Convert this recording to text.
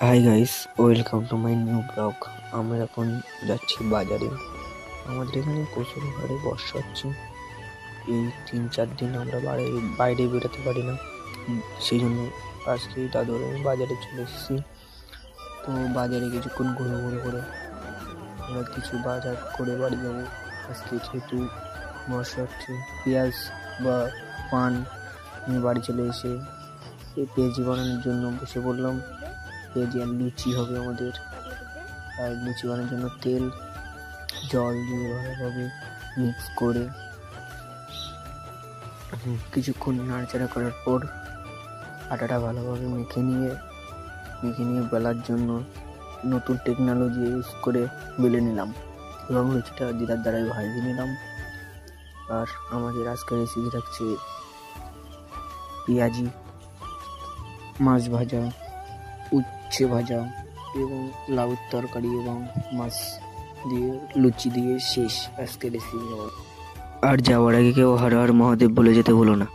Hi guys, welcome to my new blog. আমরা এখন যাচ্ছি বাজারে। আমাদের এখানে প্রচুর হারে বর্ষা হচ্ছে। এই 3-4 দিন আমরা বাইরে বেরোতে পারি না। সেই জন্য আজকেই দাদুর আমি বাজারে চলে এসেছি। তো বাজারে কিছুক্ষণ ঘুরে করে আমরা কিছু বাজার করে বাড়ি যাবো। আজকে যেহেতু বর্ষা হচ্ছে, পেঁয়াজ বা পান নিয়ে বাড়ি চলে এসে পেঁয়াজি বানানোর জন্য বসে পড়লাম। পেঁয়াজি আর লুচি হবে আমাদের। আর লুচি বানানোর জন্য তেল জল দিয়ে ভালোভাবে মিক্স করে কিছুক্ষণ নাড়াচাড়া করার পর আটাটা ভালোভাবে মেখে নিয়ে বেলার জন্য নতুন টেকনোলজি ইউজ করে বেলে নিলাম এবং লুচিটা জিরার দ্বারাই ভাজিয়ে নিলাম। আর আমাদের আজকের রেসিপি থাকছে পেঁয়াজি, মাছ ভাজা, উচ্ছে ভাজা এবং লাউয়ের তরকারি এবং মাছ দিয়ে লুচি দিয়ে শেষ আজকের রেসিপি। আর যাওয়ার আগে কেউ হর হর মহাদেব বলে যেতে ভুলো না।